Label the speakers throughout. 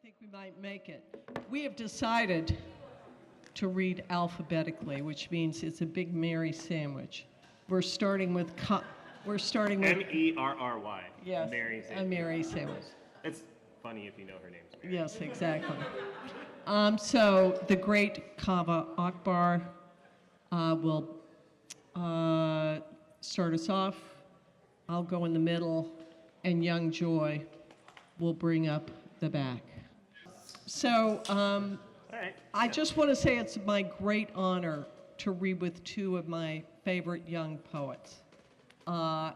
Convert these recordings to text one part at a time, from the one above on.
Speaker 1: think we might make it. We have decided to read alphabetically, which means it's a big Mary sandwich. We're starting with
Speaker 2: M-E-R-R-Y.
Speaker 1: Yes,
Speaker 2: Mary
Speaker 1: a
Speaker 2: sandwich.
Speaker 1: Mary sandwich.
Speaker 2: It's funny if you know her name's Mary.
Speaker 1: Yes, exactly. So the great Kaveh Akbar will start us off. I'll go in the middle, and Young Joy will bring up the back. So I just want to say it's my great honor to read with two of my favorite young poets.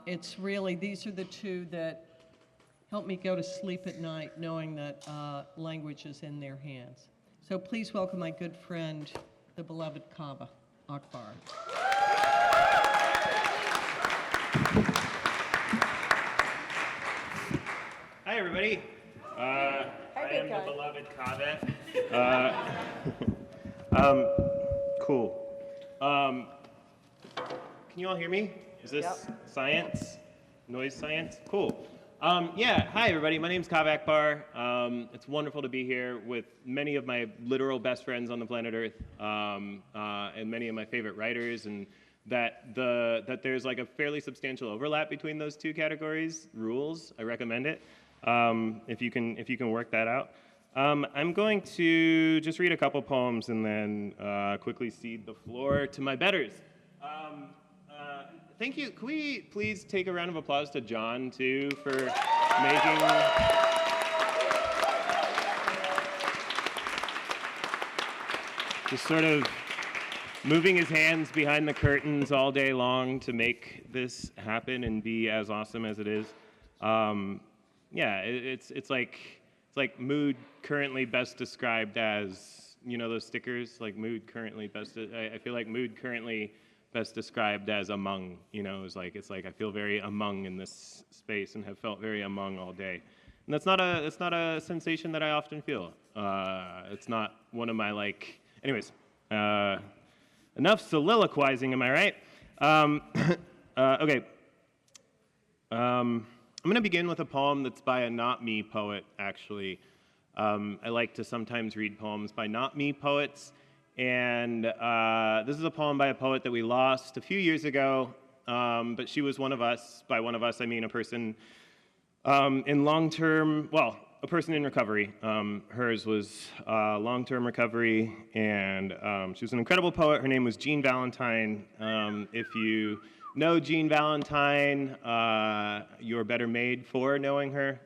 Speaker 1: It's really, these are the two that help me go to sleep at night knowing that language is in their hands. So please welcome my good friend, the beloved Kaveh Akbar.
Speaker 2: Hi, everybody. I am the beloved Kaveh. Cool. Can you all hear me? Is this science? Noise science? Cool. Hi, everybody. My name's Kaveh Akbar. It's wonderful to be here with many of my literal best friends on the planet Earth, and many of my favorite writers, and that there's like a fairly substantial overlap between those two categories. Rules. I recommend it. If you can work that out. I'm going to just read a couple poems and then quickly cede the floor to my betters. Thank you. Can we please take a round of applause to John, too, for making... just sort of moving his hands behind the curtains all day long to make this happen and be as awesome as it is. It's like mood currently best described as, you know, those stickers, like mood currently best, I feel like mood currently best described as among, you know, it's like I feel very among in this space and have felt very among all day. And that's not a sensation that I often feel. It's not one of my anyways, enough soliloquizing, am I right? Okay. I'm going to begin with a poem that's by a not me poet, actually. I like to sometimes read poems by not me poets, and this is a poem by a poet that we lost a few years ago, but she was one of us. By one of us, I mean a person in long-term, well, a person in recovery. Hers was long-term recovery, and she was an incredible poet. Her name was Jean Valentine. If you know Jean Valentine, you're better made for knowing her.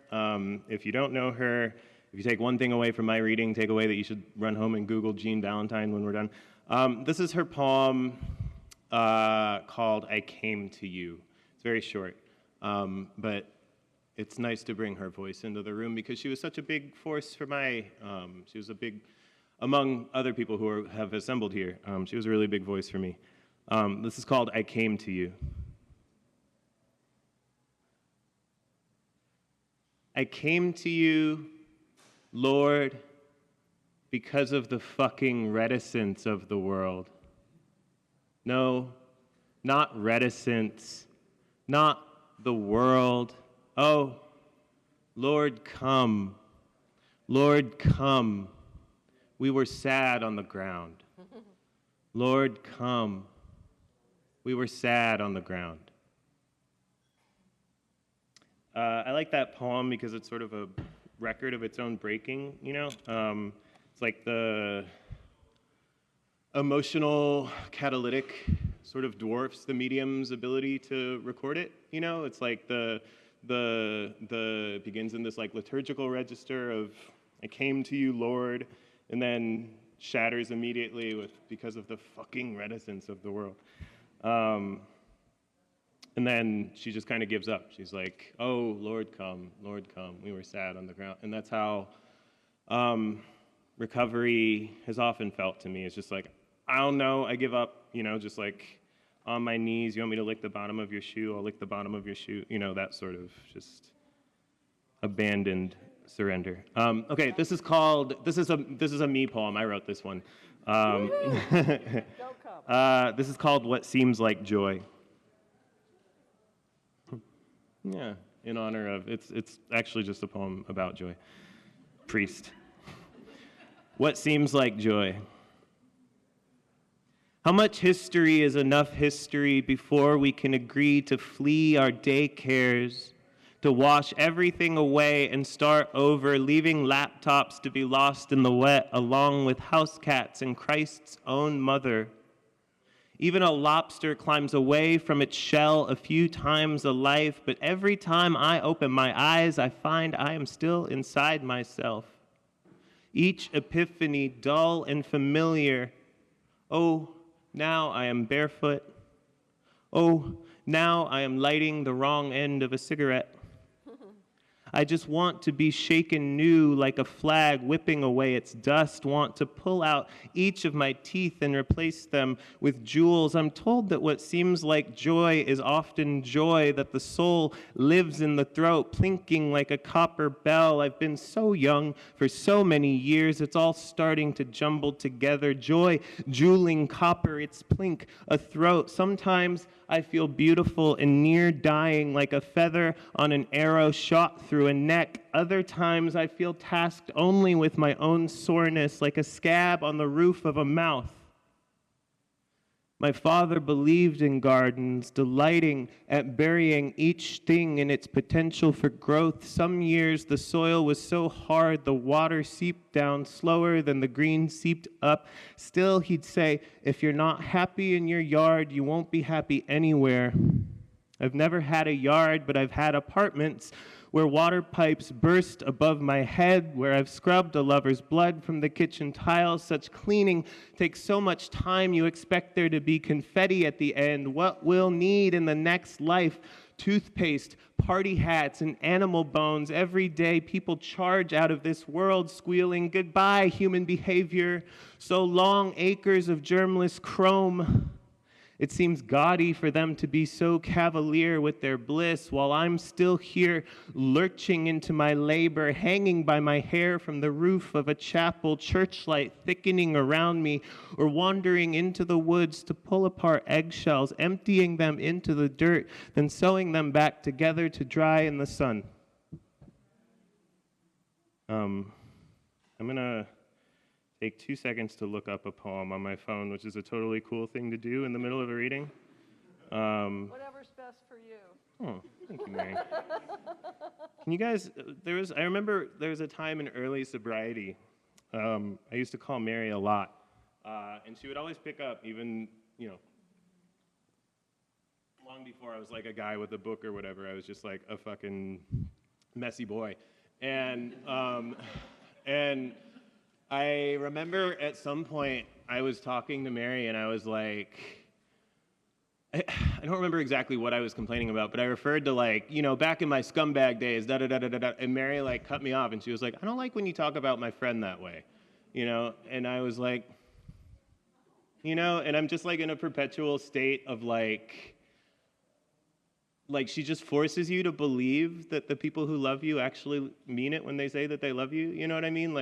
Speaker 2: If you don't know her, if you take one thing away from my reading, take away that you should run home and Google Jean Valentine when we're done. This is her poem called I Came to You. It's very short, but it's nice to bring her voice into the room because she was such a big force for she was a big, among other people who have assembled here, she was a really big voice for me. This is called I Came to You. I came to you, Lord, because of the fucking reticence of the world. No, not reticence, not the world. Oh, Lord, come. Lord, come. We were sad on the ground. Lord, come. We were sad on the ground. I like that poem because it's sort of a record of its own breaking, you know? It's like the emotional catalytic sort of dwarfs the medium's ability to record it, you know? It's like the begins in this like liturgical register of I came to you, Lord, and then shatters immediately because of the fucking reticence of the world. And then she just kind of gives up. She's like, oh, Lord, come, we were sad on the ground. And that's how recovery has often felt to me. It's just like, I don't know, I give up, you know, just like on my knees, you want me to lick the bottom of your shoe, I'll lick the bottom of your shoe, you know, that sort of just abandoned surrender. Okay, this is a me poem, I wrote this one. This is called What Seems Like Joy. Yeah, in honor of, it's actually just a poem about joy. Priest. What seems like joy? How much history is enough history before we can agree to flee our daycares, to wash everything away and start over, leaving laptops to be lost in the wet along with house cats and Christ's own mother? Even a lobster climbs away from its shell a few times a life, but every time I open my eyes, I find I am still inside myself. Each epiphany dull and familiar. Oh, now I am barefoot. Oh, now I am lighting the wrong end of a cigarette. I just want to be shaken new like a flag whipping away its dust, want to pull out each of my teeth and replace them with jewels. I'm told that what seems like joy is often joy, that the soul lives in the throat, plinking like a copper bell. I've been so young for so many years, it's all starting to jumble together. Joy, jeweling copper, its plink, a throat. Sometimes I feel beautiful and near dying, like a feather on an arrow shot through a neck. Other times I feel tasked only with my own soreness, like a scab on the roof of a mouth. My father believed in gardens, delighting at burying each thing in its potential for growth. Some years the soil was so hard the water seeped down slower than the green seeped up. Still, he'd say, if you're not happy in your yard, you won't be happy anywhere. I've never had a yard, but I've had apartments where water pipes burst above my head, where I've scrubbed a lover's blood from the kitchen tiles. Such cleaning takes so much time, you expect there to be confetti at the end. What we'll need in the next life? Toothpaste, party hats, and animal bones. Every day people charge out of this world, squealing, goodbye, human behavior. So long, acres of germless chrome. It seems gaudy for them to be so cavalier with their bliss, while I'm still here lurching into my labor, hanging by my hair from the roof of a chapel, churchlight thickening around me, or wandering into the woods to pull apart eggshells, emptying them into the dirt, then sewing them back together to dry in the sun. I'm going to take 2 seconds to look up a poem on my phone, which is a totally cool thing to do in the middle of a reading.
Speaker 3: Whatever's best for you.
Speaker 2: Oh, thank you, Mary. Can you guys, I remember there was a time in early sobriety, I used to call Mary a lot, and she would always pick up even, long before I was like a guy with a book or whatever, I was just like a fucking messy boy. And I remember at some point I was talking to Mary and I was like, I don't remember exactly what I was complaining about, but I referred to back in my scumbag days, da-da-da-da-da-da, and Mary cut me off and she was like, I don't like when you talk about my friend that way, and I was like, and I'm just in a perpetual state of she just forces you to believe that the people who love you actually mean it when they say that they love you. You know what I mean?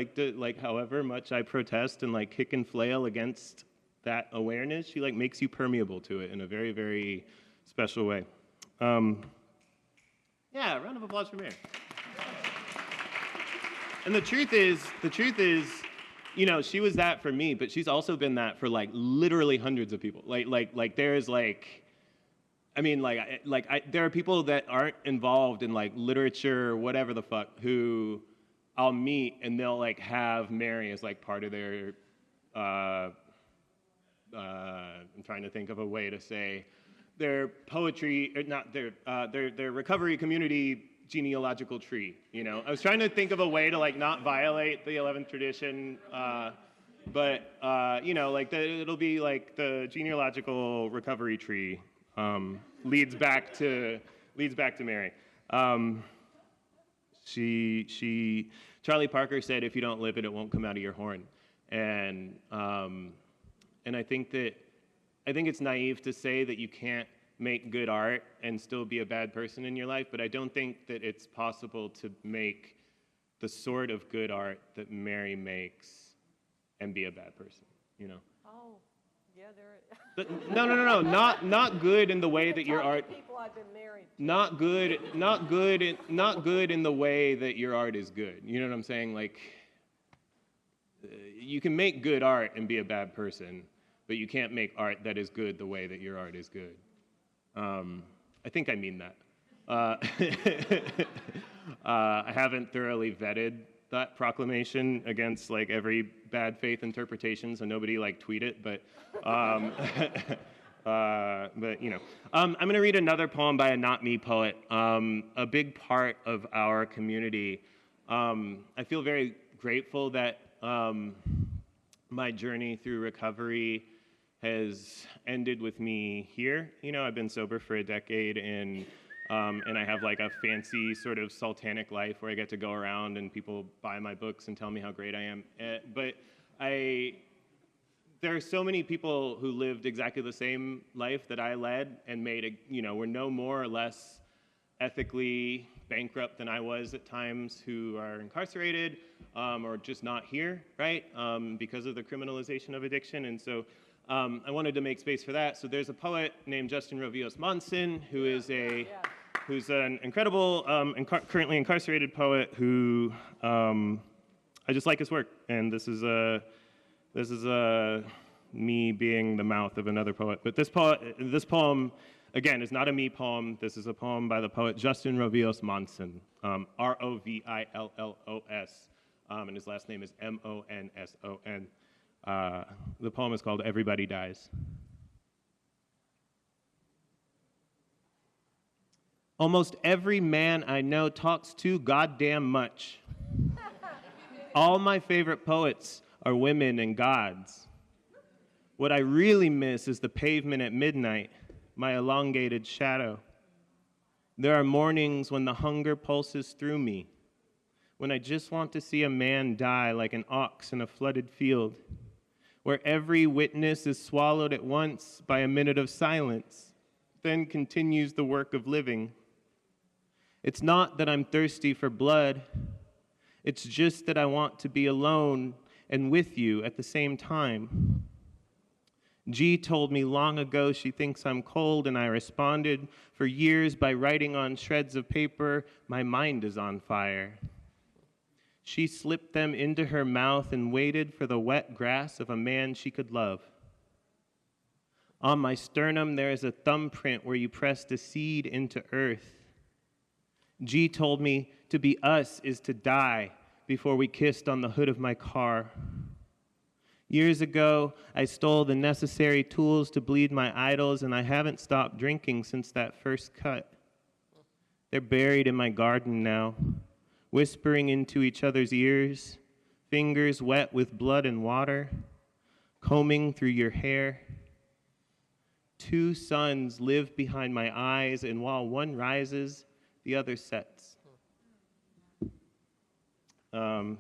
Speaker 2: However much I protest and kick and flail against that awareness, she makes you permeable to it in a very, very special way. Yeah, round of applause for Mary. And the truth is, she was that for me, but she's also been that for literally hundreds of people. There are people that aren't involved in literature or whatever the fuck who I'll meet and they'll have Mary as part of their I'm trying to think of a way to say their poetry, or not their recovery community genealogical tree. I was trying to think of a way to not violate the 11th tradition, but it'll be the genealogical recovery tree. Leads back to Mary. Charlie Parker said, if you don't live it, it won't come out of your horn. And I think it's naive to say that you can't make good art and still be a bad person in your life, but I don't think that it's possible to make the sort of good art that Mary makes and be a bad person,
Speaker 3: Oh, yeah, there.
Speaker 2: No. Not good in the way that your art.
Speaker 3: People I've been married to.
Speaker 2: Not good in the way that your art is good. You know what I'm saying? you can make good art and be a bad person, but you can't make art that is good the way that your art is good. I think I mean that. I haven't thoroughly vetted that proclamation against like every bad faith interpretation, so nobody like tweet it, but you know. I'm gonna read another poem by a not me poet, a big part of our community. I feel very grateful that my journey through recovery has ended with me here. You know, I've been sober for a decade, and I have like a fancy sort of sultanic life where I get to go around and people buy my books and tell me how great I am. But there are so many people who lived exactly the same life that I led and were no more or less ethically bankrupt than I was at times, who are incarcerated or just not here, right? Because of the criminalization of addiction. And so I wanted to make space for that. So there's a poet named Justin Rovios Monson, who's an incredible, currently incarcerated poet who I just like his work. And this is me being the mouth of another poet. But this poem, again, is not a me poem. This is a poem by the poet Justin Rovios Monson, Rovillos, and his last name is Monson. The poem is called Everybody Dies. Almost every man I know talks too goddamn much. All my favorite poets are women and gods. What I really miss is the pavement at midnight, my elongated shadow. There are mornings when the hunger pulses through me, when I just want to see a man die like an ox in a flooded field, where every witness is swallowed at once by a minute of silence, then continues the work of living. It's not that I'm thirsty for blood. It's just that I want to be alone and with you at the same time. G told me long ago she thinks I'm cold, and I responded for years by writing on shreds of paper, "My mind is on fire." She slipped them into her mouth and waited for the wet grass of a man she could love. On my sternum there is a thumbprint where you pressed a seed into earth. G told me to be us is to die before we kissed on the hood of my car. Years ago, I stole the necessary tools to bleed my idols, and I haven't stopped drinking since that first cut. They're buried in my garden now, whispering into each other's ears, fingers wet with blood and water, combing through your hair. Two suns live behind my eyes, and while one rises, the other sets.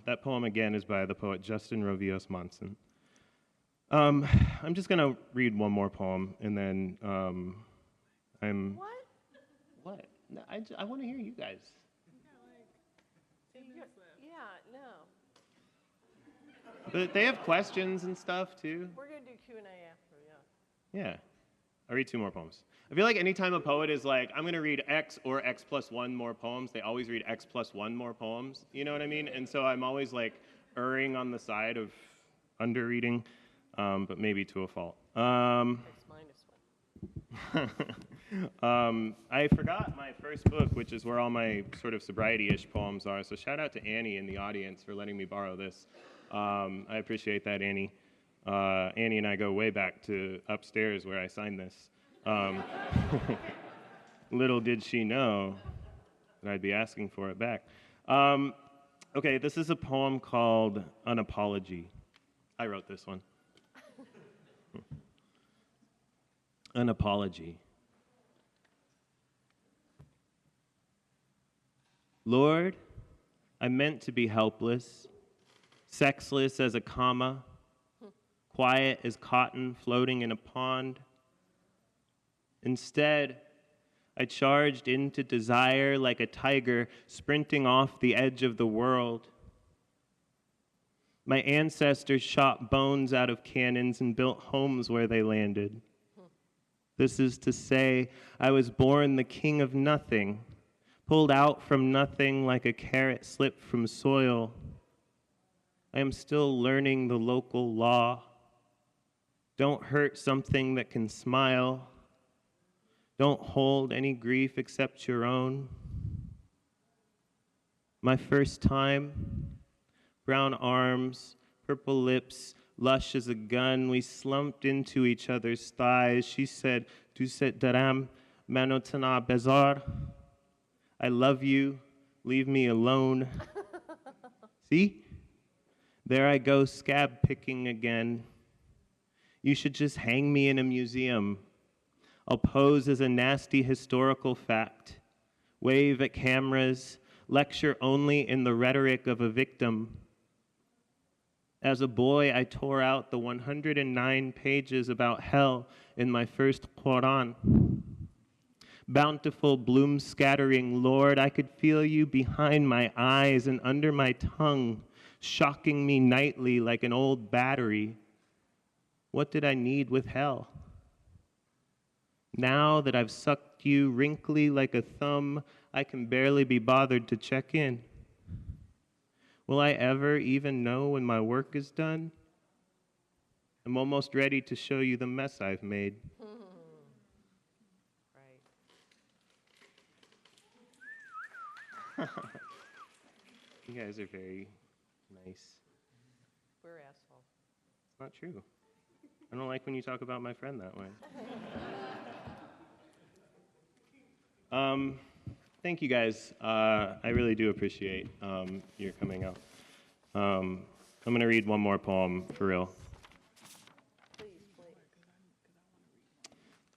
Speaker 2: That poem, again, is by the poet Justin Rovios Monson. I'm just going to read one more poem, and then
Speaker 3: What?
Speaker 2: What? No, I want to hear you guys.
Speaker 3: Yeah, no.
Speaker 2: But they have questions and stuff, too.
Speaker 3: We're going to do Q&A after, yeah.
Speaker 2: Yeah. I'll read two more poems. I feel like anytime a poet is like, I'm going to read X or X plus one more poems, they always read X plus one more poems. You know what I mean? And so I'm always like erring on the side of underreading, but maybe to a fault. I forgot my first book, which is where all my sort of sobriety-ish poems are. So shout out to Annie in the audience for letting me borrow this. I appreciate that, Annie. Annie and I go way back to upstairs where I signed this. Little did she know that I'd be asking for it back. Okay, this is a poem called An Apology. I wrote this one. An apology. Lord, I meant to be helpless, sexless as a comma, quiet as cotton floating in a pond. Instead, I charged into desire like a tiger sprinting off the edge of the world. My ancestors shot bones out of cannons and built homes where they landed. This is to say, I was born the king of nothing, pulled out from nothing like a carrot slipped from soil. I am still learning the local law. Don't hurt something that can smile. Don't hold any grief except your own. My first time, brown arms, purple lips, lush as a gun, we slumped into each other's thighs. She said, "Tu set daram manotana bezar." I love you, leave me alone. See? There I go, scab picking again. You should just hang me in a museum. I'll pose as a nasty historical fact, wave at cameras, lecture only in the rhetoric of a victim. As a boy, I tore out the 109 pages about hell in my first Quran. Bountiful, bloom-scattering Lord, I could feel you behind my eyes and under my tongue, shocking me nightly like an old battery. What did I need with hell? Now that I've sucked you wrinkly like a thumb, I can barely be bothered to check in. Will I ever even know when my work is done? I'm almost ready to show you the mess I've made.
Speaker 3: Right.
Speaker 2: You guys are very nice.
Speaker 3: We're assholes.
Speaker 2: It's not true. I don't like when you talk about my friend that way. Thank you guys. I really do appreciate your coming out. I'm going to read one more poem for real.
Speaker 3: Please,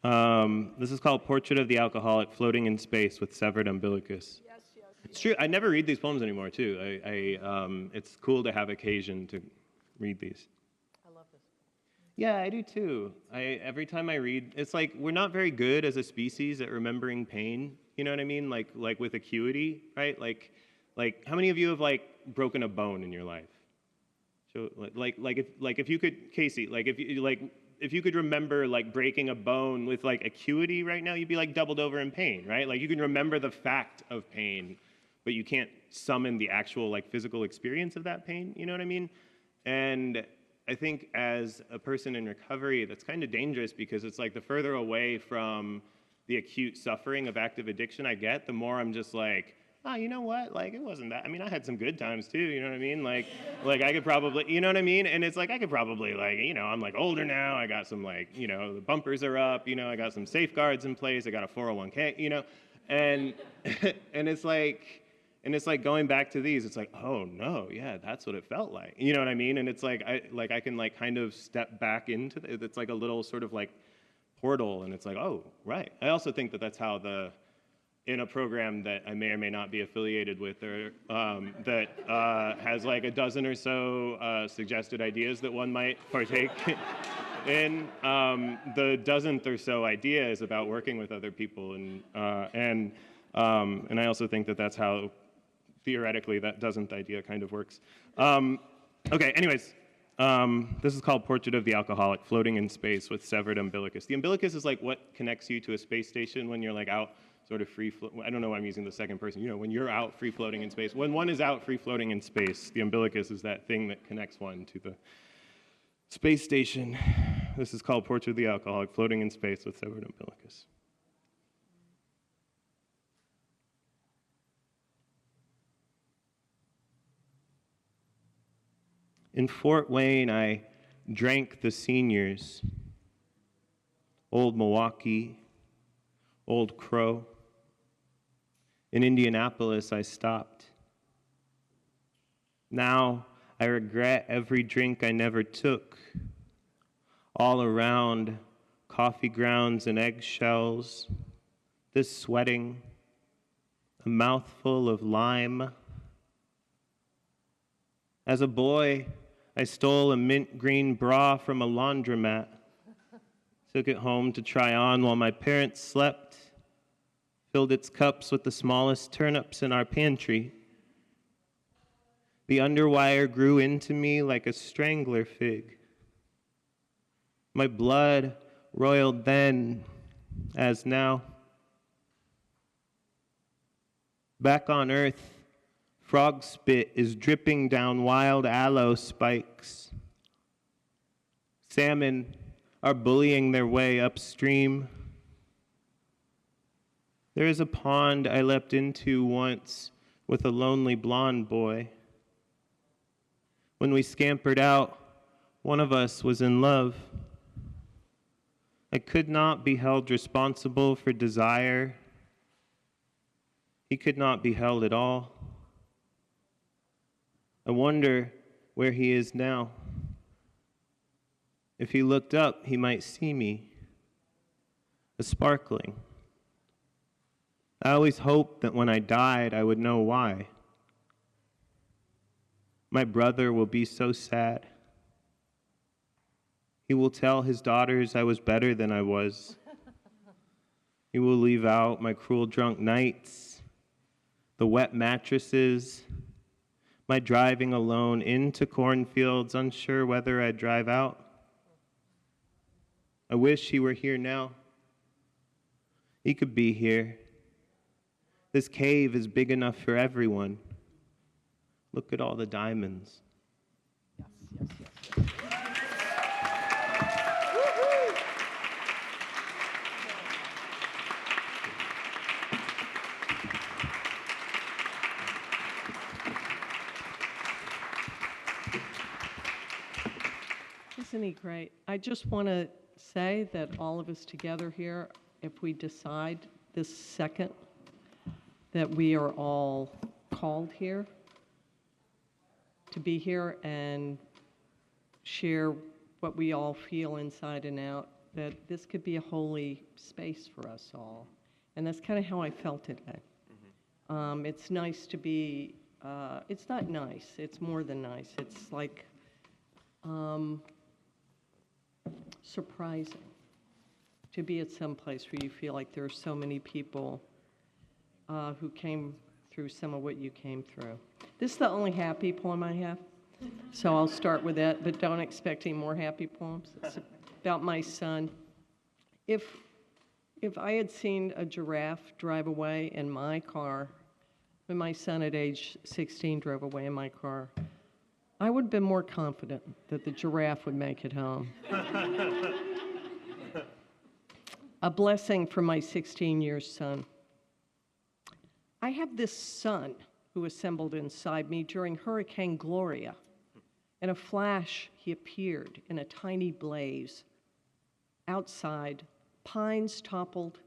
Speaker 3: please.
Speaker 2: This is called Portrait of the Alcoholic Floating in Space with Severed Umbilicus.
Speaker 3: Yes, yes.
Speaker 2: It's true. I never read these poems anymore, too. It's cool to have occasion to read these.
Speaker 3: I love this.
Speaker 2: Yeah, I do too. Every time I read, it's like we're not very good as a species at remembering pain. You know what I mean? Like with acuity, right? Like how many of you have broken a bone in your life? So if you could, Casey, if you could remember breaking a bone with acuity right now, you'd be doubled over in pain, right? You can remember the fact of pain, but you can't summon the actual physical experience of that pain. You know what I mean? And I think as a person in recovery, that's kind of dangerous because it's the further away from the acute suffering of active addiction I get, the more I'm just you know what? It wasn't that. I mean, I had some good times too, you know what I mean? I could probably, you know what I mean? And it's I could probably I'm older now. I got some the bumpers are up, I got some safeguards in place. I got a 401k, and and it's going back to these, it's oh no, yeah, that's what it felt like. You know what I mean? And it's I can kind of step back into it. It's a little sort of portal, and it's oh, right. I also think that that's how in a program that I may or may not be affiliated with, or that has a dozen or so suggested ideas that one might partake in. The dozenth or so idea is about working with other people, and I also think that that's how theoretically that dozenth idea kind of works. Okay, anyways. This is called Portrait of the Alcoholic, Floating in Space with Severed Umbilicus. The umbilicus is what connects you to a space station when you're out sort of free I don't know why I'm using the second person. When you're out free floating in space. When one is out free floating in space, the umbilicus is that thing that connects one to the space station. This is called Portrait of the Alcoholic, Floating in Space with Severed Umbilicus. In Fort Wayne, I drank the seniors. Old Milwaukee, Old Crow. In Indianapolis, I stopped. Now I regret every drink I never took. All around, coffee grounds and eggshells. This sweating, a mouthful of lime. As a boy, I stole a mint green bra from a laundromat, took it home to try on while my parents slept, filled its cups with the smallest turnips in our pantry. The underwire grew into me like a strangler fig. My blood roiled then, as now. Back on earth, Frog spit is dripping down wild aloe spikes. Salmon are bullying their way upstream. There is a pond I leapt into once with a lonely blonde boy. When we scampered out, one of us was in love. I could not be held responsible for desire. He could not be held at all. I wonder where he is now. If he looked up, he might see me, a sparkling. I always hoped that when I died, I would know why. My brother will be so sad. He will tell his daughters I was better than I was. He will leave out my cruel drunk nights, the wet mattresses, my driving alone into cornfields, unsure whether I'd drive out. I wish he were here now. He could be here. This cave is big enough for everyone. Look at all the diamonds.
Speaker 1: Yes, yes, yes, yes. Isn't he great? I just want to say that all of us together here, if we decide this second that we are all called here to be here and share what we all feel inside and out, that this could be a holy space for us all. And that's kind of how I felt today. It's nice to be, it's not nice, it's more than nice. It's like surprising to be at some place where you feel like there are so many people who came through some of what you came through. This is the only happy poem I have, so I'll start with that, but don't expect any more happy poems. It's about my son. If I had seen a giraffe drive away in my car, when my son at age 16 drove away in my car, I would have been more confident that the giraffe would make it home. A blessing from my 16-year son. I have this son who assembled inside me during Hurricane Gloria. In a flash, he appeared in a tiny blaze. Outside, pines toppled,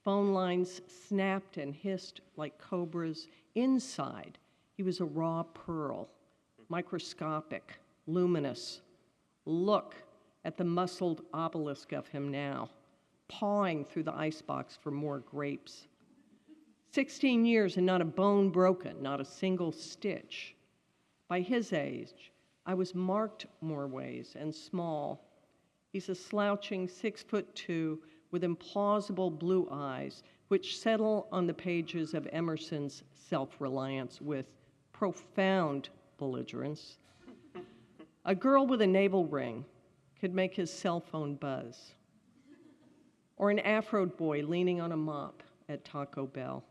Speaker 1: phone lines snapped and hissed like cobras. Inside, he was a raw pearl, microscopic, luminous. Look at the muscled obelisk of him now, pawing through the icebox for more grapes. 16 years and not a bone broken, not a single stitch. By his age, I was marked more ways and small. He's a slouching 6'2" with implausible blue eyes, which settle on the pages of Emerson's Self-Reliance with profound belligerence. A girl with a navel ring could make his cell phone buzz. Or an Afro boy leaning on a mop at Taco Bell.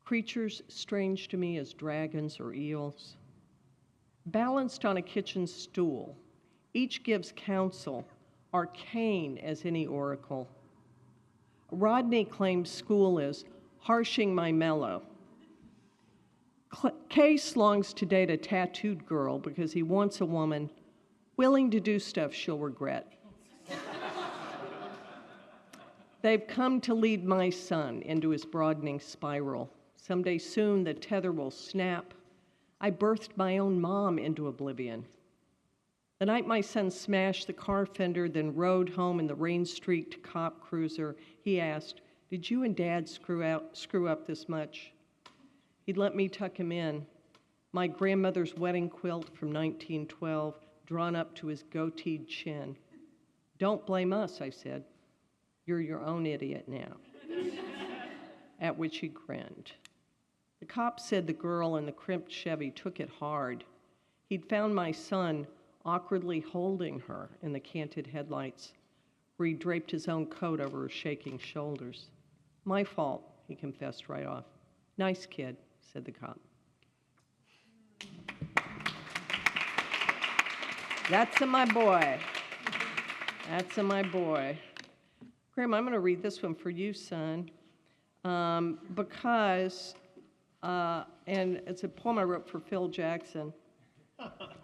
Speaker 1: Creatures strange to me as dragons or eels. Balanced on a kitchen stool, each gives counsel, arcane as any oracle. Rodney claims school is harshing my mellow. Case longs to date a tattooed girl because he wants a woman willing to do stuff she'll regret. They've come to lead my son into his broadening spiral. Someday soon the tether will snap. I birthed my own mom into oblivion. The night my son smashed the car fender, then rode home in the rain-streaked cop cruiser, he asked, "Did you and Dad screw up this much?" He'd let me tuck him in. My grandmother's wedding quilt from 1912 drawn up to his goateed chin. "Don't blame us," I said. "You're your own idiot now." At which he grinned. The cop said the girl in the crimped Chevy took it hard. He'd found my son awkwardly holding her in the canted headlights, where he draped his own coat over her shaking shoulders. "My fault," he confessed right off. "Nice kid,
Speaker 4: said the cop. That's my boy. That's my boy. Graham, I'm going to read this one for you, son, because, and it's a poem I wrote for Phil Jackson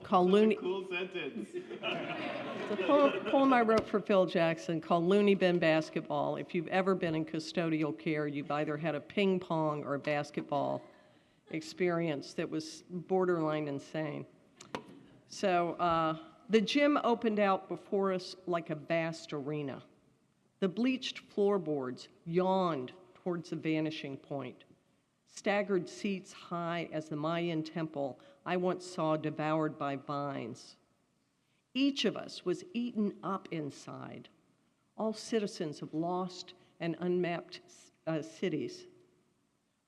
Speaker 4: called Looney.
Speaker 2: Cool sentence.
Speaker 4: It's a poem I wrote for Phil Jackson called Looney Bin Basketball. If you've ever been in custodial care, you've either had a ping pong or a basketball experience that was borderline insane. So the gym opened out before us like a vast arena. The bleached floorboards yawned towards the vanishing point. Staggered seats high as the Mayan temple I once saw devoured by vines. Each of us was eaten up inside, all citizens of lost and unmapped cities.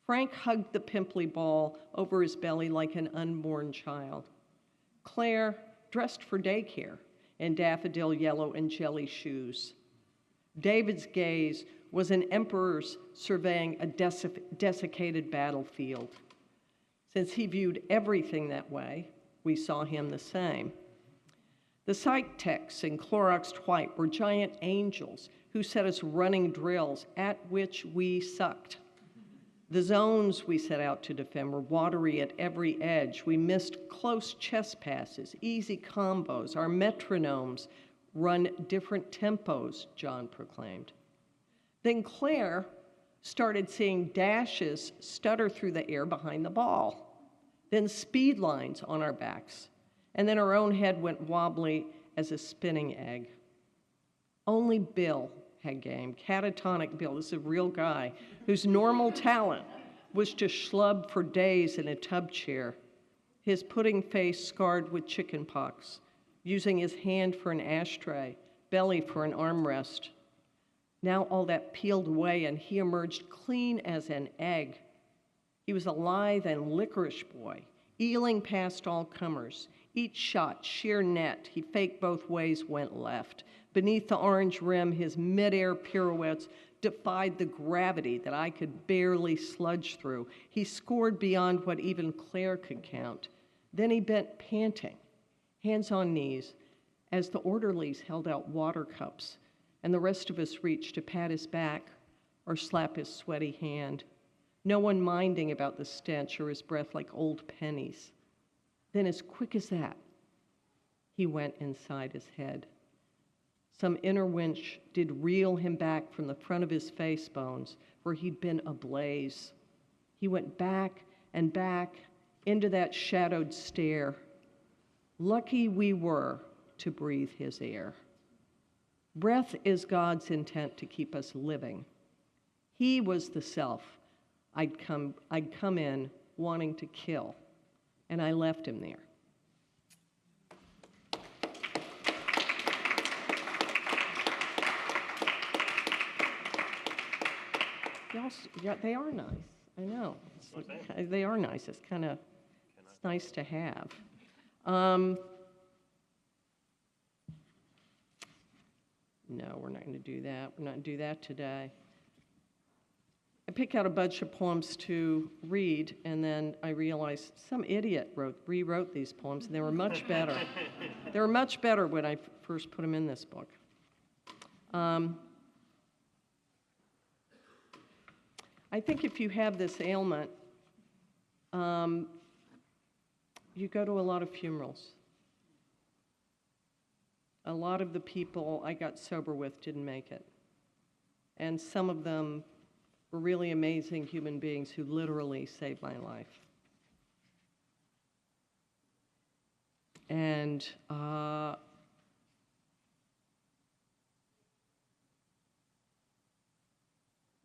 Speaker 4: Frank hugged the pimply ball over his belly like an unborn child. Claire dressed for daycare in daffodil yellow and jelly shoes. David's gaze was an emperor's surveying a desiccated battlefield. Since he viewed everything that way, we saw him the same. The psych techs in Cloroxed white were giant angels who set us running drills at which we sucked. The zones we set out to defend were watery at every edge. We missed close chest passes, easy combos. Our metronomes run different tempos, John proclaimed. Then Claire started seeing dashes stutter through the air behind the ball, then speed lines on our backs, and then her own head went wobbly as a spinning egg. Only Bill had game, catatonic Bill. This is a real guy whose normal talent was to schlub for days in a tub chair, his pudding face scarred with chicken pox, using his hand for an ashtray, belly for an armrest. Now all that peeled away and he emerged clean as an egg. He was a lithe and licorice boy, eeling past all comers. Each shot, sheer net, he faked both ways, went left. Beneath the orange rim, his midair pirouettes defied the gravity that I could barely sludge through. He scored beyond what even Claire could count. Then he bent panting, hands on knees, as the orderlies held out water cups, and the rest of us reached to pat his back or slap his sweaty hand, no one minding about the stench or his breath like old pennies. Then as quick as that, he went inside his head. Some inner winch did reel him back from the front of his face bones, where he'd been ablaze. He went back and back into that shadowed stare. Lucky we were to breathe his air. Breath is God's intent to keep us living. He was the self I'd come in wanting to kill, and I left him there. Yeah, they are nice. I know. They are nice. It's nice to have. No, we're not going to do that. We're not going to do that today. I picked out a bunch of poems to read, and then I realized some idiot rewrote these poems, and they were much better. They were much better when I first put them in this book. I think if you have this ailment, you go to a lot of funerals. A lot of the people I got sober with didn't make it. And some of them were really amazing human beings who literally saved my life. And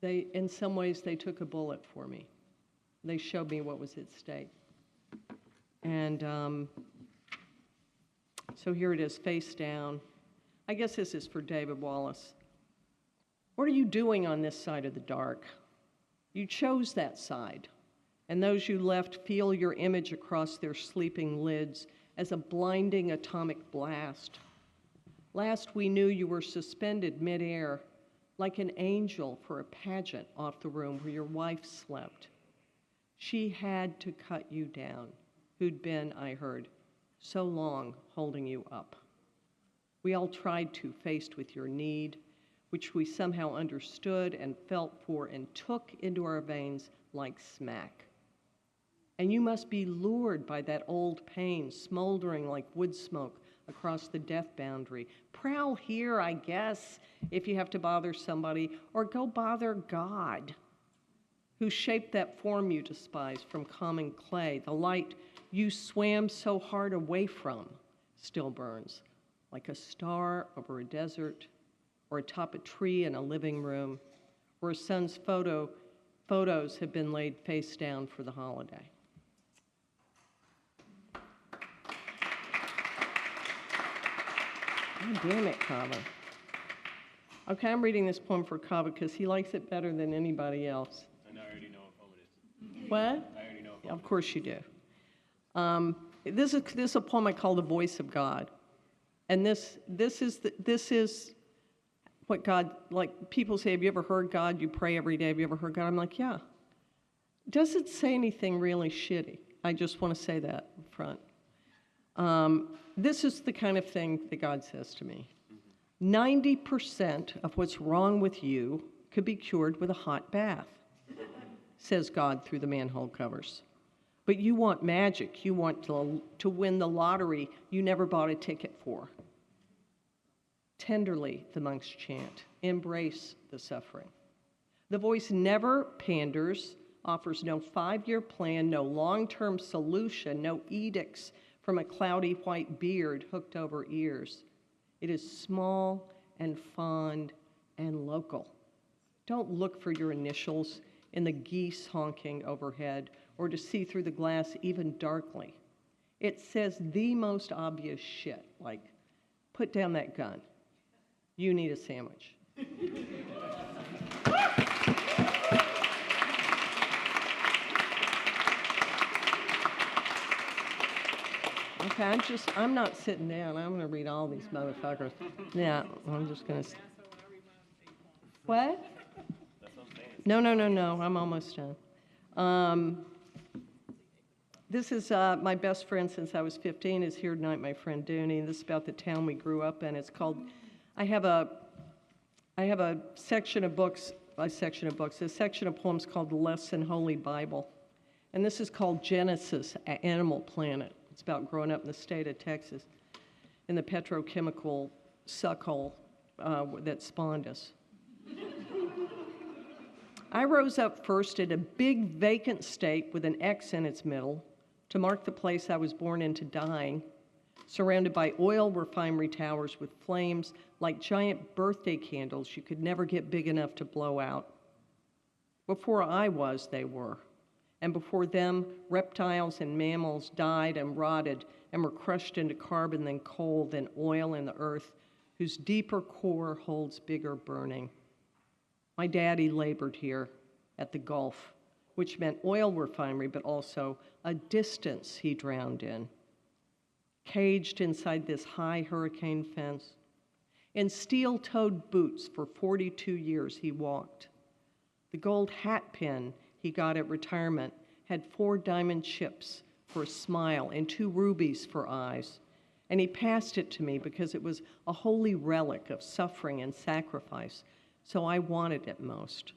Speaker 4: in some ways, they took a bullet for me. They showed me what was at stake. And so here it is, face down. I guess this is for David Wallace. What are you doing on this side of the dark? You chose that side, and those you left feel your image across their sleeping lids as a blinding atomic blast. Last we knew, you were suspended midair, like an angel for a pageant off the room where your wife slept. She had to cut you down, who'd been, I heard, so long holding you up. We all tried to, faced with your need, which we somehow understood and felt for and took into our veins like smack. And you must be lured by that old pain smoldering like wood smoke across the death boundary. Prowl here, I guess, if you have to bother somebody, or go bother God, who shaped that form you despise from common clay. The light you swam so hard away from still burns, like a star over a desert, or atop a tree in a living room, where a son's photos have been laid face down for the holiday. God damn it, Kaveh. Okay, I'm reading this poem for Kaveh because he likes it better than anybody else.
Speaker 2: And I already know what poem it is.
Speaker 4: What?
Speaker 2: I already know.
Speaker 4: Of course you do. This is a poem I call The Voice of God. And this is what God, like people say, have you ever heard God? You pray every day. Have you ever heard God? I'm like, yeah. Does it say anything really shitty? I just want to say that up front. This is the kind of thing that God says to me. 90% of what's wrong with you could be cured with a hot bath, says God through the manhole covers. But you want magic. You want to win the lottery you never bought a ticket for. Tenderly, the monks chant, embrace the suffering. The voice never panders, offers no 5-year plan, no long-term solution, no edicts from a cloudy white beard hooked over ears. It is small and fond and local. Don't look for your initials in the geese honking overhead or to see through the glass even darkly. It says the most obvious shit, like, put down that gun. You need a sandwich. Okay, I'm not sitting down. I'm going to read all these motherfuckers. Yeah, I'm just going to. What? No. I'm almost done. This is my best friend since I was 15 is here tonight, my friend Dooney. This is about the town we grew up in. It's called, I have a section of books, a section of poems called the Less Than Holy Bible. And this is called Genesis, Animal Planet. It's about growing up in the state of Texas in the petrochemical suckhole that spawned us. I rose up first at a big vacant state with an X in its middle to mark the place I was born into dying, surrounded by oil refinery towers with flames like giant birthday candles you could never get big enough to blow out. Before I was, they were. And before them, reptiles and mammals died and rotted and were crushed into carbon, then coal, then oil in the earth, whose deeper core holds bigger burning. My daddy labored here at the Gulf, which meant oil refinery, but also a distance he drowned in. Caged inside this high hurricane fence. In steel-toed boots for 42 years he walked. The gold hat pin he got at retirement had 4 diamond chips for a smile and 2 rubies for eyes. And he passed it to me because it was a holy relic of suffering and sacrifice, so I wanted it most.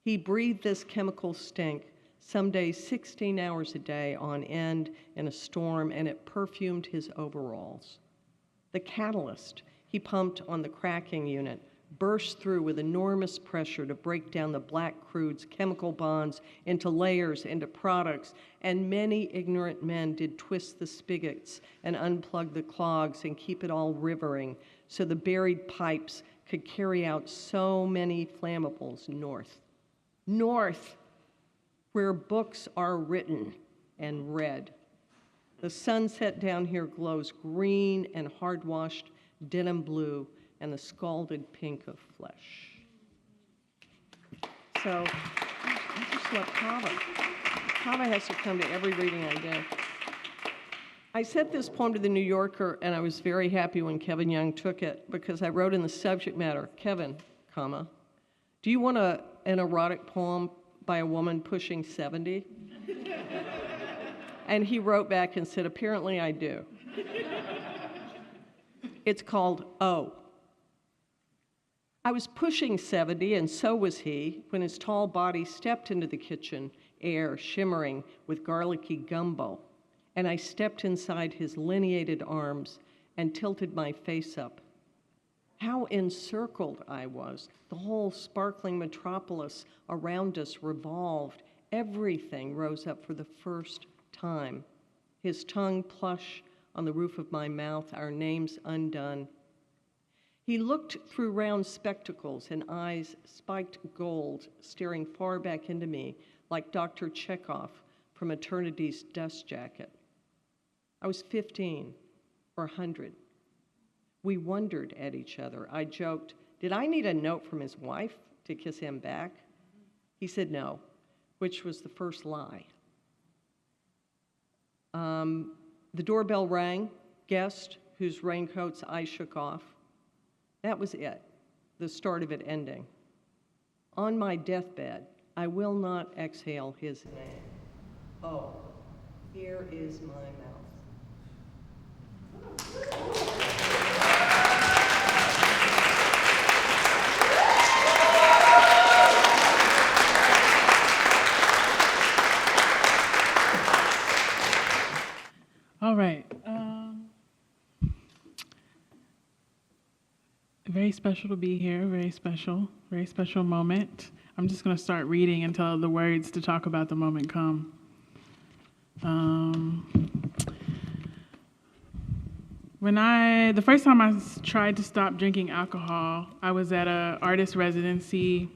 Speaker 4: He breathed this chemical stink, some days 16 hours a day on end in a storm, and it perfumed his overalls. The catalyst he pumped on the cracking unit burst through with enormous pressure to break down the black crude's chemical bonds into layers, into products, and many ignorant men did twist the spigots and unplug the clogs and keep it all rivering so the buried pipes could carry out so many flammables north, where books are written and read. The sunset down here glows green and hard-washed denim blue and the scalded pink of flesh. So I just love Kaveh. Kaveh has to come to every reading I do. I sent this poem to the New Yorker, and I was very happy when Kevin Young took it because I wrote in the subject matter, Kevin, comma, do you want an erotic poem by a woman pushing 70? And he wrote back and said, apparently I do. It's called O. I was pushing 70, and so was he, when his tall body stepped into the kitchen, air shimmering with garlicky gumbo, and I stepped inside his lineated arms and tilted my face up. How encircled I was. The whole sparkling metropolis around us revolved. Everything rose up for the first time. His tongue plush on the roof of my mouth, our names undone. He looked through round spectacles and eyes spiked gold, staring far back into me like Dr. Chekhov from Eternity's dust jacket. I was 15 or 100. We wondered at each other. I joked, did I need a note from his wife to kiss him back? He said no, which was the first lie. The doorbell rang, guest whose raincoats I shook off. That was it, the start of it ending. On my deathbed, I will not exhale his name. Oh, here is my mouth.
Speaker 5: All right. Very special to be here. Very special moment. I'm just going to start reading until the words to talk about the moment come. The first time I tried to stop drinking alcohol, I was at an artist residency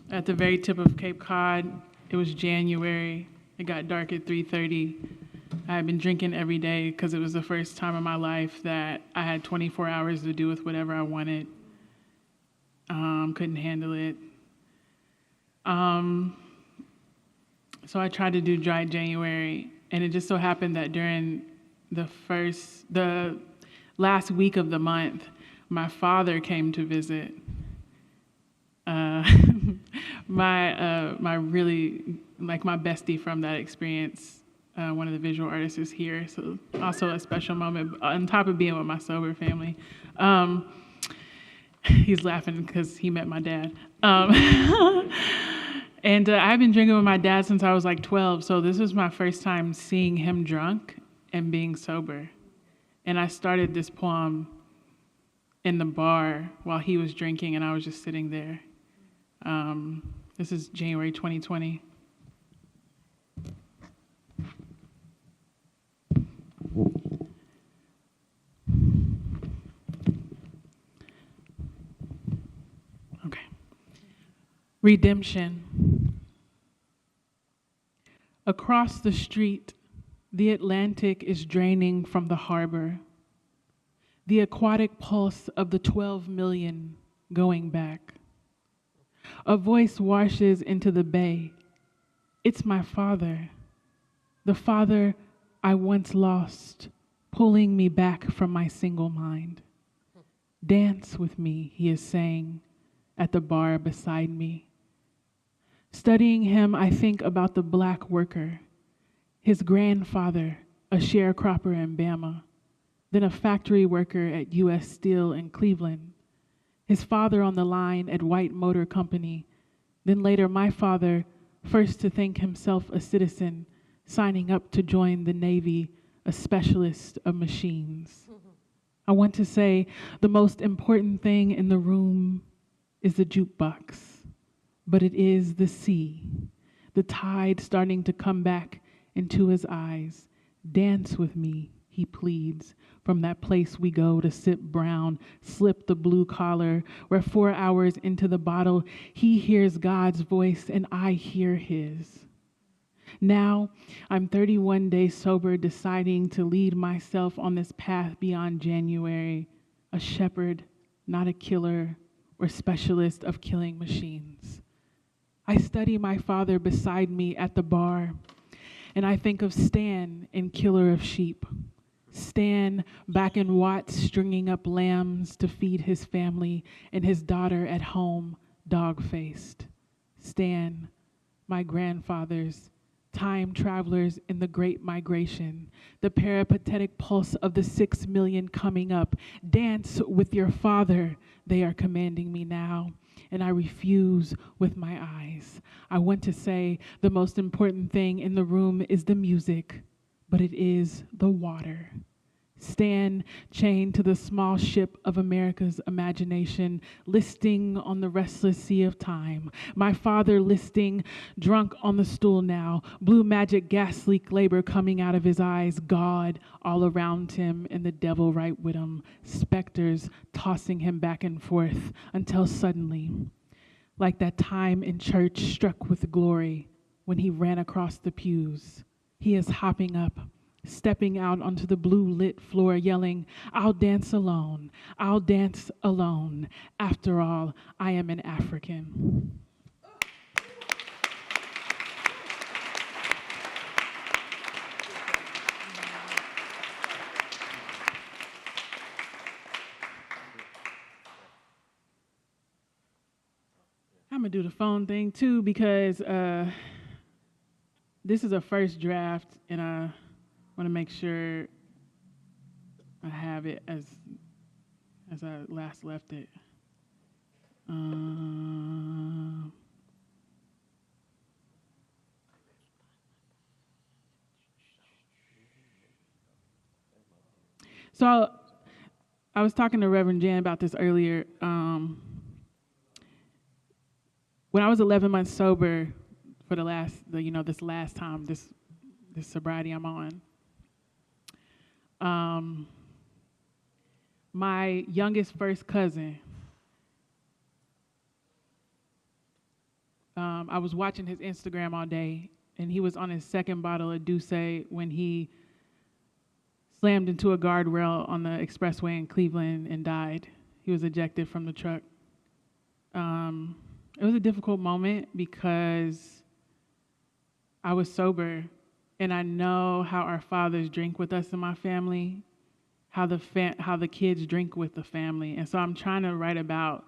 Speaker 5: at the very tip of Cape Cod. It was January. It got dark at 3:30. I had been drinking every day because it was the first time in my life that I had 24 hours to do with whatever I wanted. Couldn't handle it. So I tried to do dry January, and it just so happened that during the last week of the month, my father came to visit. My really, like my bestie from that experience, one of the visual artists is here, so also a special moment on top of being with my sober family. He's laughing because he met my dad. And I've been drinking with my dad since I was like 12, so this was my first time seeing him drunk and being sober. And I started this poem in the bar while he was drinking, and I was just sitting there. This is January 2020. Okay. Redemption. Across the street, the Atlantic is draining from the harbor. The aquatic pulse of the 12 million going back. A voice washes into the bay. It's my father, the father I once lost, pulling me back from my single mind. Dance with me, he is saying, at the bar beside me. Studying him, I think about the black worker, his grandfather, a sharecropper in Bama, then a factory worker at U.S. Steel in Cleveland, his father on the line at White Motor Company, then later my father, first to think himself a citizen, signing up to join the Navy, a specialist of machines. I want to say the most important thing in the room is the jukebox, but it is the sea, the tide starting to come back into his eyes. Dance with me, he pleads, from that place we go to sip brown, slip the blue collar, where 4 hours into the bottle, he hears God's voice and I hear his. Now, I'm 31 days sober, deciding to lead myself on this path beyond January, a shepherd, not a killer or specialist of killing machines. I study my father beside me at the bar, and I think of Stan in Killer of Sheep. Stan back in Watts stringing up lambs to feed his family, and his daughter at home, dog-faced. Stan, my grandfathers, time travelers in the Great Migration, the peripatetic pulse of the 6 million coming up. Dance with your father, they are commanding me now, and I refuse with my eyes. I want to say the most important thing in the room is the music, but it is the water. Stand chained to the small ship of America's imagination, listing on the restless sea of time. My father listing, drunk on the stool now, blue magic gas leak labor coming out of his eyes, God all around him and the devil right with him, specters tossing him back and forth until suddenly, like that time in church struck with glory when he ran across the pews, he is hopping up, stepping out onto the blue lit floor yelling, I'll dance alone, I'll dance alone. After all, I am an African. I'm gonna do the phone thing too because this is a first draft and I want to make sure I have it as I last left it. So I was talking to Reverend Jan about this earlier. When I was 11 months sober for this last time, this sobriety I'm on, my youngest first cousin, I was watching his Instagram all day, and he was on his second bottle of Douce when he slammed into a guardrail on the expressway in Cleveland and died. He was ejected from the truck. It was a difficult moment because I was sober, and I know how our fathers drink with us in my family, how the kids drink with the family. And so I'm trying to write about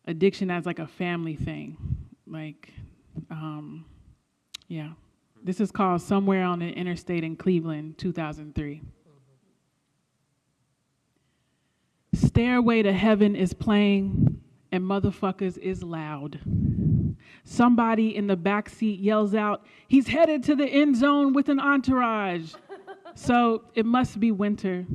Speaker 5: addiction as like a family thing. This is called Somewhere on the Interstate in Cleveland, 2003. Stairway to Heaven is playing, and motherfuckers is loud. Somebody in the backseat yells out, he's headed to the end zone with an entourage. So it must be winter.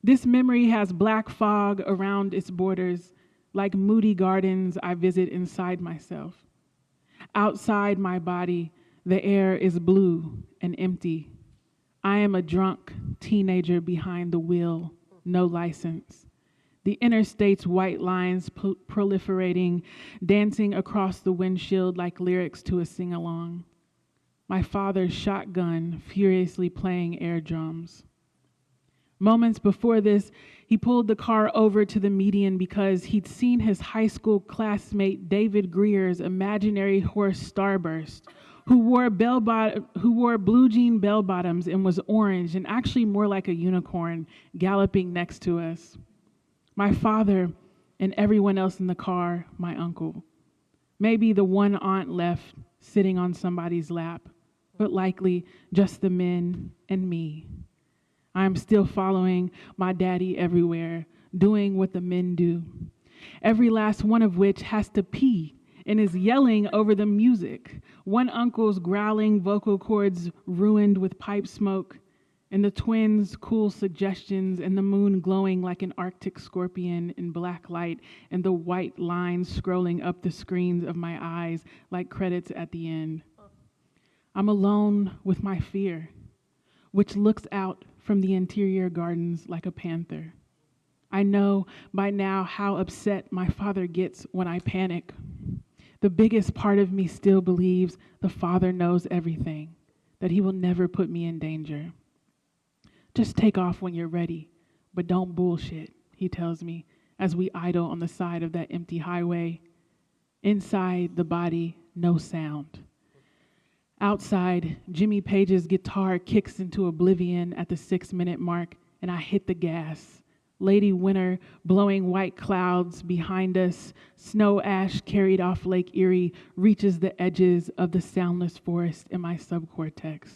Speaker 5: This memory has black fog around its borders, like moody gardens I visit inside myself. Outside my body, the air is blue and empty. I am a drunk teenager behind the wheel, no license. The interstate's white lines proliferating, dancing across the windshield like lyrics to a sing-along. My father's shotgun furiously playing air drums. Moments before this, he pulled the car over to the median because he'd seen his high school classmate David Greer's imaginary horse Starburst, who wore blue jean bell bottoms and was orange and actually more like a unicorn, galloping next to us. My father and everyone else in the car, my uncle. Maybe the one aunt left sitting on somebody's lap, but likely just the men and me. I'm still following my daddy everywhere, doing what the men do. Every last one of which has to pee and is yelling over the music. One uncle's growling vocal cords ruined with pipe smoke, and the twins' cool suggestions, and the moon glowing like an Arctic scorpion in black light, and the white lines scrolling up the screens of my eyes like credits at the end. I'm alone with my fear, which looks out from the interior gardens like a panther. I know by now how upset my father gets when I panic. The biggest part of me still believes the Father knows everything, that he will never put me in danger. Just take off when you're ready, but don't bullshit, he tells me, as we idle on the side of that empty highway. Inside the body, no sound. Outside, Jimmy Page's guitar kicks into oblivion at the 6-minute mark, and I hit the gas, Lady Winter blowing white clouds behind us, snow ash carried off Lake Erie reaches the edges of the soundless forest in my subcortex.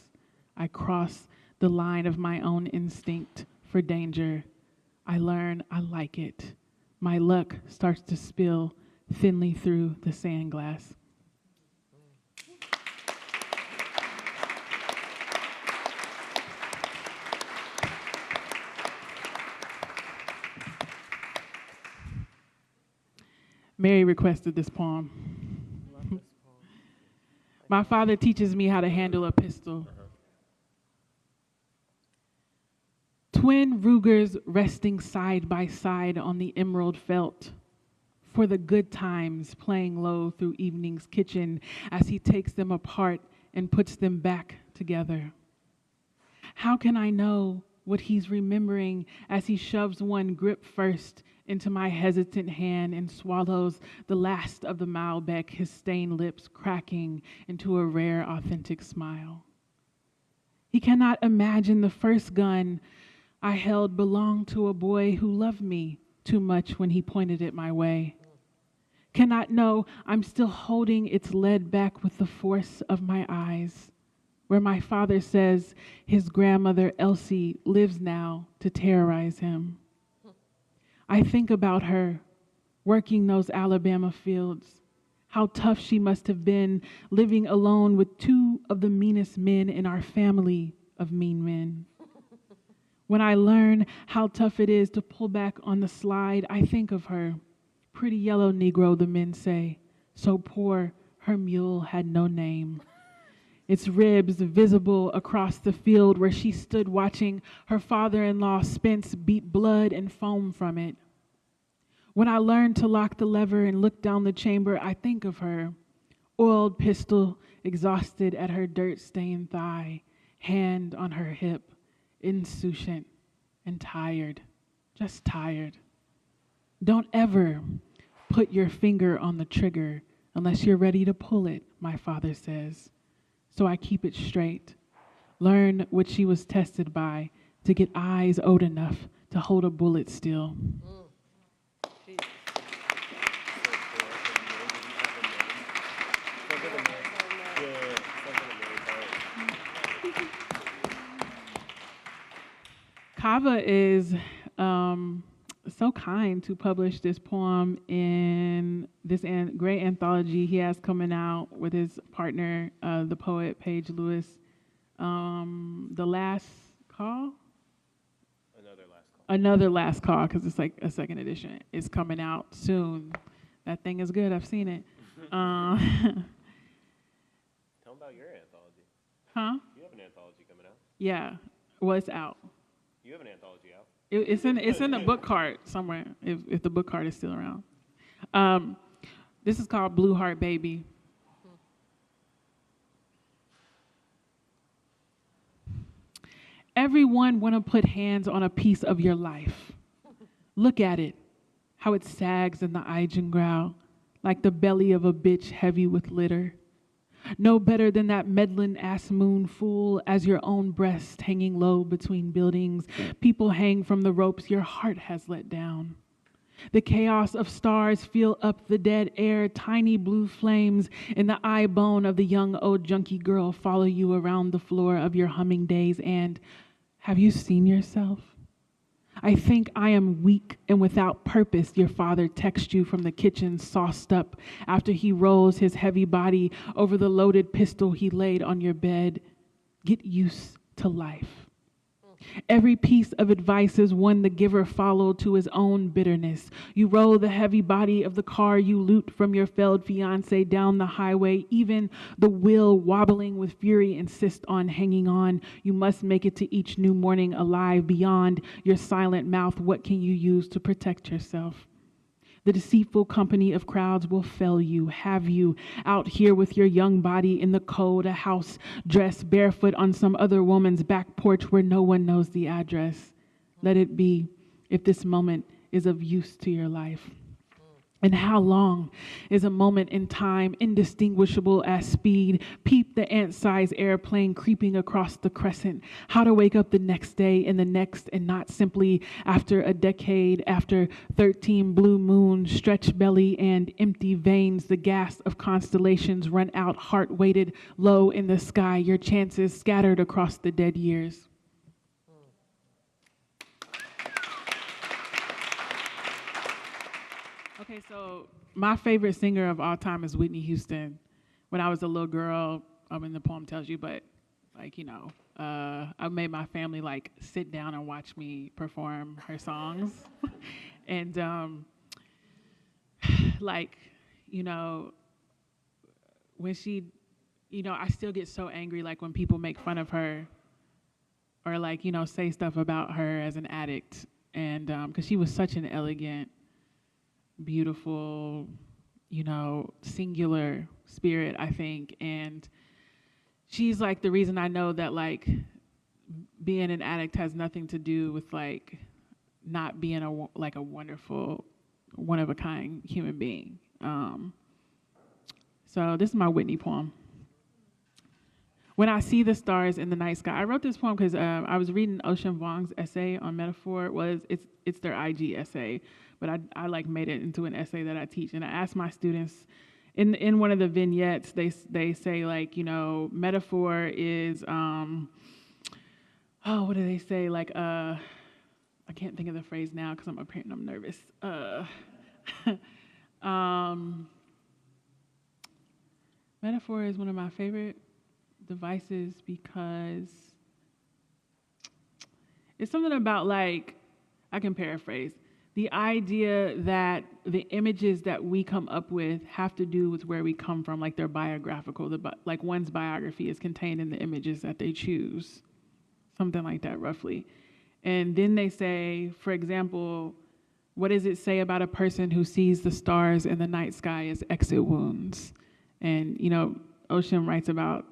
Speaker 5: I cross the line of my own instinct for danger. I learn I like it. My luck starts to spill thinly through the sand glass. Mary requested this poem. My father teaches me how to handle a pistol. Twin Rugers resting side by side on the emerald felt, for the good times playing low through evening's kitchen as he takes them apart and puts them back together. How can I know what he's remembering as he shoves one grip first into my hesitant hand and swallows the last of the Malbec, his stained lips cracking into a rare, authentic smile? He cannot imagine the first gun I held belonged to a boy who loved me too much when he pointed it my way. Cannot know I'm still holding its lead back with the force of my eyes, where my father says his grandmother Elsie lives now to terrorize him. I think about her working those Alabama fields, how tough she must have been living alone with two of the meanest men in our family of mean men. When I learn how tough it is to pull back on the slide, I think of her. Pretty yellow Negro, the men say, so poor her mule had no name. Its ribs visible across the field where she stood watching her father-in-law Spence beat blood and foam from it. When I learn to lock the lever and look down the chamber, I think of her. Oiled pistol, exhausted at her dirt-stained thigh, hand on her hip, insouciant and tired, just tired. Don't ever put your finger on the trigger unless you're ready to pull it, my father says. So I keep it straight. Learn what she was tested by to get eyes old enough to hold a bullet still. Kaveh is so kind to publish this poem in this great anthology he has coming out with his partner, the poet Paige Lewis. The Last Call? Another Last Call, because it's like a second edition. It's coming out soon. That thing is good. I've seen it.
Speaker 2: Tell them about your anthology.
Speaker 5: Huh?
Speaker 2: You have an anthology coming out.
Speaker 5: Yeah. Well, it's out.
Speaker 2: You have an anthology out.
Speaker 5: It's in the book cart somewhere, if the book cart is still around. This is called Blue Heart Baby. Everyone want to put hands on a piece of your life. Look at it, how it sags in the Eisengrau, like the belly of a bitch heavy with litter. No better than that meddling-ass moon fool as your own breast hanging low between buildings. People hang from the ropes your heart has let down. The chaos of stars fill up the dead air. Tiny blue flames in the eye bone of the young old junkie girl follow you around the floor of your humming days. And have you seen yourself? I think I am weak and without purpose, your father texts you from the kitchen, sauced up, after he rolls his heavy body over the loaded pistol he laid on your bed. Get used to life. Every piece of advice is one the giver followed to his own bitterness. You roll the heavy body of the car you loot from your failed fiancé down the highway. Even the wheel wobbling with fury insists on hanging on. You must make it to each new morning alive. Beyond your silent mouth, what can you use to protect yourself? The deceitful company of crowds will fail you, have you out here with your young body in the cold, a house dressed barefoot on some other woman's back porch where no one knows the address. Let it be, if this moment is of use to your life. And how long is a moment in time indistinguishable as speed? Peep the ant-sized airplane creeping across the crescent. How to wake up the next day and the next, and not simply after a decade, after 13 blue moons, stretch belly and empty veins. The gas of constellations run out, heart weighted low in the sky. Your chances scattered across the dead years. Okay, so my favorite singer of all time is Whitney Houston. When I was a little girl, I mean, the poem tells you, but like, you know, I made my family like sit down and watch me perform her songs. And like, you know, when she, you know, I still get so angry like when people make fun of her or like, you know, say stuff about her as an addict. And because she was such an elegant, beautiful, you know, singular spirit, I think. And she's like the reason I know that like being an addict has nothing to do with like not being a wonderful, one of a kind human being. So this is my Whitney poem. When I see the stars in the night sky. I wrote this poem because I was reading Ocean Vuong's essay on metaphor. It's their IG essay, but I like made it into an essay that I teach. And I asked my students in one of the vignettes, they say like, you know, metaphor is what do they say? Like I can't think of the phrase now because I'm nervous. Metaphor is one of my favorite devices because it's something about like, I can paraphrase, the idea that the images that we come up with have to do with where we come from, like they're biographical, like one's biography is contained in the images that they choose, something like that roughly. And then they say, for example, what does it say about a person who sees the stars in the night sky as exit wounds? And, you know, Ocean writes about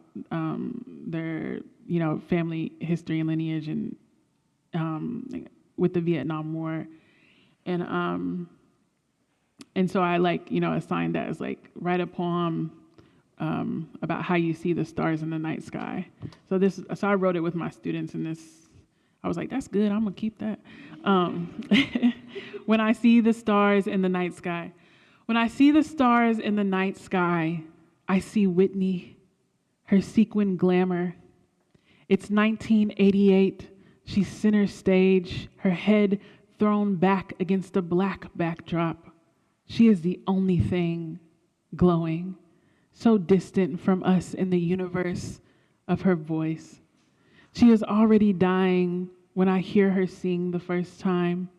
Speaker 5: their, you know, family history and lineage and with the Vietnam War. And so I like, you know, assigned that as like, write a poem about how you see the stars in the night sky. So I wrote it with my students and I was like, that's good, I'm gonna keep that. When I see the stars in the night sky. When I see the stars in the night sky, I see Whitney, her sequin glamour. It's 1988, she's center stage, her head thrown back against a black backdrop. She is the only thing glowing, so distant from us in the universe of her voice. She is already dying when I hear her sing the first time,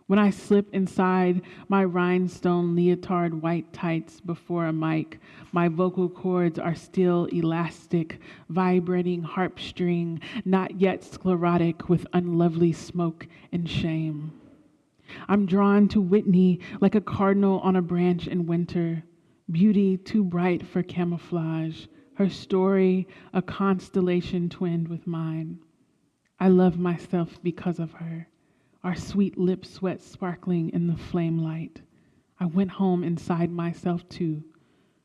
Speaker 5: when I slip inside my rhinestone leotard white tights before a mic. My vocal cords are still elastic, vibrating harp string, not yet sclerotic with unlovely smoke and shame. I'm drawn to Whitney like a cardinal on a branch in winter, beauty too bright for camouflage, her story a constellation twinned with mine. I love myself because of her, our sweet lip sweat sparkling in the flame light. I went home inside myself too.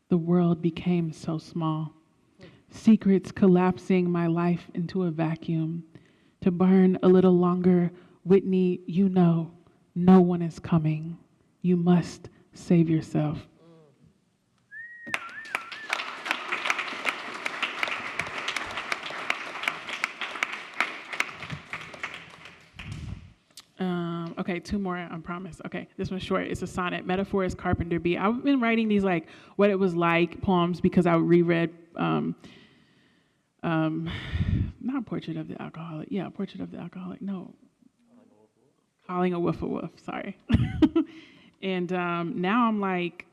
Speaker 5: The world became so small. Secrets collapsing my life into a vacuum. To burn a little longer, Whitney, you know, no one is coming. You must save yourself. Okay, two more, I promise. Okay, this one's short. It's a sonnet. Metaphor is carpenter bee. I've been writing these like what it was like poems because I reread not Portrait of the Alcoholic. Yeah, Portrait of the Alcoholic. No. Calling a Woof a Woof, sorry. And now I'm like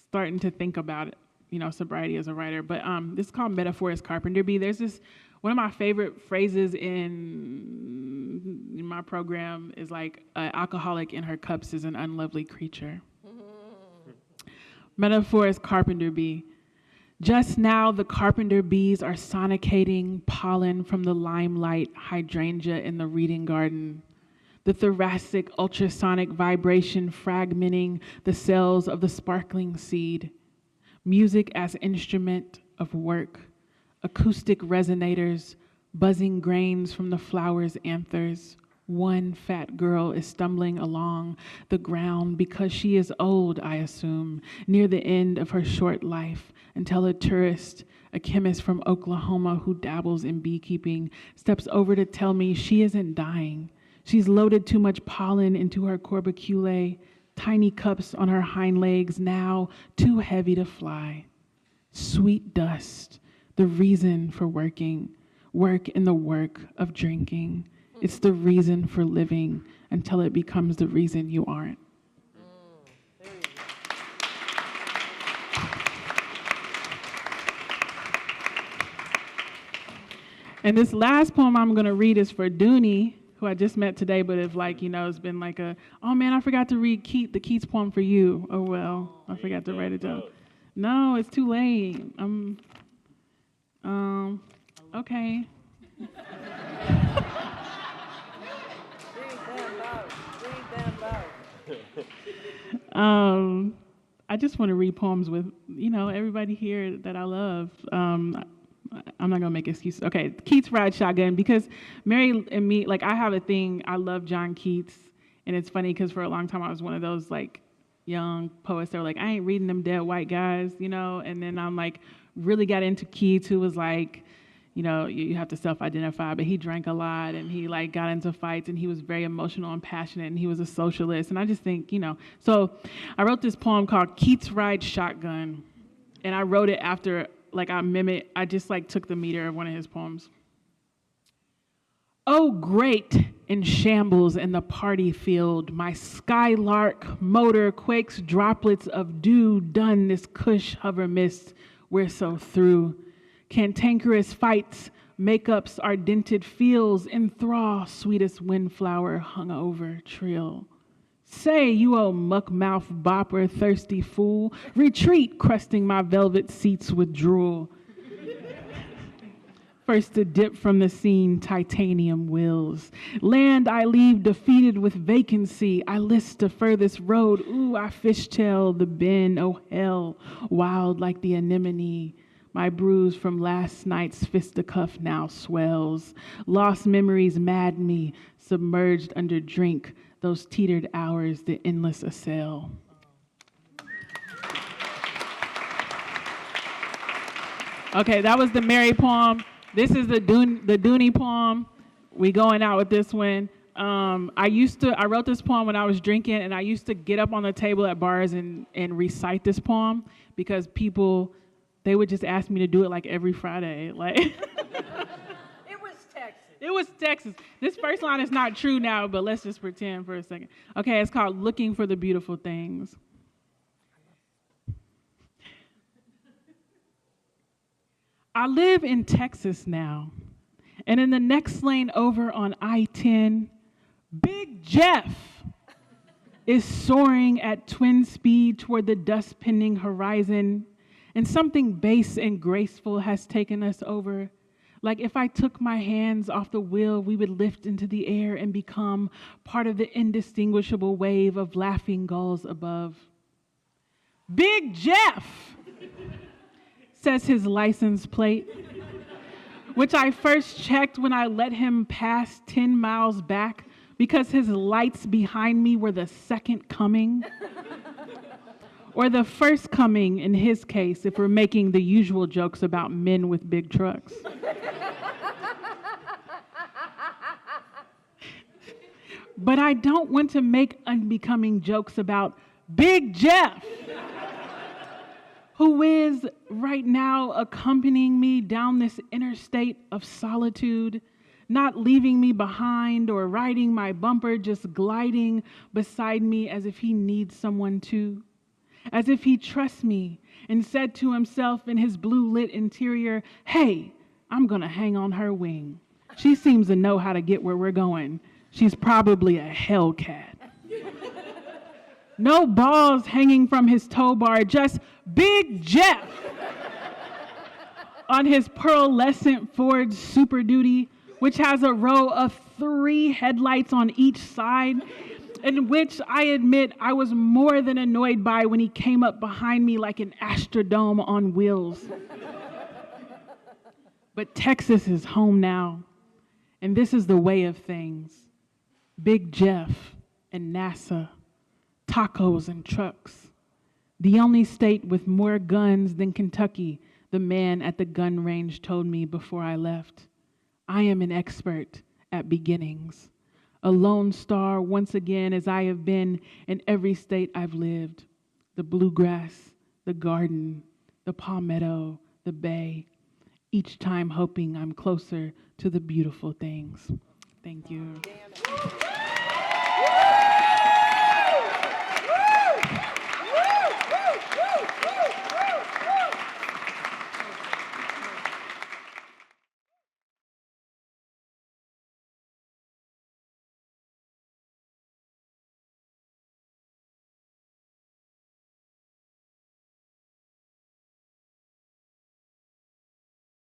Speaker 5: starting to think about it, you know, sobriety as a writer. But this is called Metaphor is Carpenter Bee. There's this, one of my favorite phrases in my program is like, alcoholic in her cups is an unlovely creature. Metaphor is carpenter bee. Just now the carpenter bees are sonicating pollen from the limelight hydrangea in the reading garden. the thoracic ultrasonic vibration fragmenting the cells of the sparkling seed. Music as instrument of work, acoustic resonators, buzzing grains from the flower's anthers. One fat girl is stumbling along the ground because she is old, I assume, near the end of her short life, until a tourist, a chemist from Oklahoma who dabbles in beekeeping, steps over to tell me she isn't dying. She's loaded too much pollen into her corbiculae, tiny cups on her hind legs, now too heavy to fly. Sweet dust, the reason for working, work in the work of drinking. It's the reason for living until it becomes the reason you aren't.
Speaker 3: There you go.
Speaker 5: And this last poem I'm going to read is for Dooney, who I just met today, but if it's been like oh man, I forgot to read the Keats poem for you. Oh well, I forgot to write it down. No, it's too late. Okay.
Speaker 3: Read them both.
Speaker 5: I just want to read poems with, everybody here that I love. I'm not going to make excuses. Okay, Keats Ride Shotgun, because Mary and me, I have a thing, I love John Keats, and it's funny because for a long time I was one of those, young poets that were I ain't reading them dead white guys, and then I'm, really got into Keats, who was you have to self-identify, but he drank a lot, and he, got into fights, and he was very emotional and passionate, and he was a socialist, and I just think, So I wrote this poem called Keats Ride Shotgun, and I wrote it after I just took the meter of one of his poems. Oh, great in shambles in the party field, my skylark motor quakes droplets of dew done this cush hover mist, we're so through. Cantankerous fights, makeups are dented fields, enthrall sweetest windflower hung over trill. Say, you old muck-mouth bopper, thirsty fool, retreat, crusting my velvet seats with drool. First to dip from the scene, titanium wills. Land I leave defeated with vacancy. I list the furthest road. Ooh, I fishtail the bend, oh hell, wild like the anemone. My bruise from last night's fisticuff now swells. Lost memories mad me, submerged under drink. Those teetered hours, the endless assail. Okay, that was the Mary poem. This is the Dooney poem. We going out with this one. I wrote this poem when I was drinking, and I used to get up on the table at bars and recite this poem because people, they would just ask me to do it every Friday. It was Texas. This first line is not true now, but let's just pretend for a second. Okay, it's called Looking for the Beautiful Things. I live in Texas now, and in the next lane over on I-10, Big Jeff is soaring at twin speed toward the dust-pending horizon, and something base and graceful has taken us over. Like if I took my hands off the wheel, we would lift into the air and become part of the indistinguishable wave of laughing gulls above. Big Jeff, says his license plate, which I first checked when I let him pass 10 miles back because his lights behind me were the second coming. Or the first coming in his case, if we're making the usual jokes about men with big trucks. But I don't want to make unbecoming jokes about Big Jeff, who is right now accompanying me down this interstate of solitude, not leaving me behind or riding my bumper, just gliding beside me as if he needs someone to. As if he trusts me and said to himself in his blue-lit interior, hey, I'm going to hang on her wing. She seems to know how to get where we're going. She's probably a Hellcat. No balls hanging from his tow bar, just Big Jeff on his pearlescent Ford Super Duty, which has a row of 3 headlights on each side, in which I admit I was more than annoyed by when he came up behind me like an Astrodome on wheels. But Texas is home now, and this is the way of things. Big Jeff and NASA, tacos and trucks. The only state with more guns than Kentucky, the man at the gun range told me before I left. I am an expert at beginnings, a lone star once again as I have been in every state I've lived. The bluegrass, the garden, the palmetto, the bay, each time hoping I'm closer to the beautiful things. Thank you.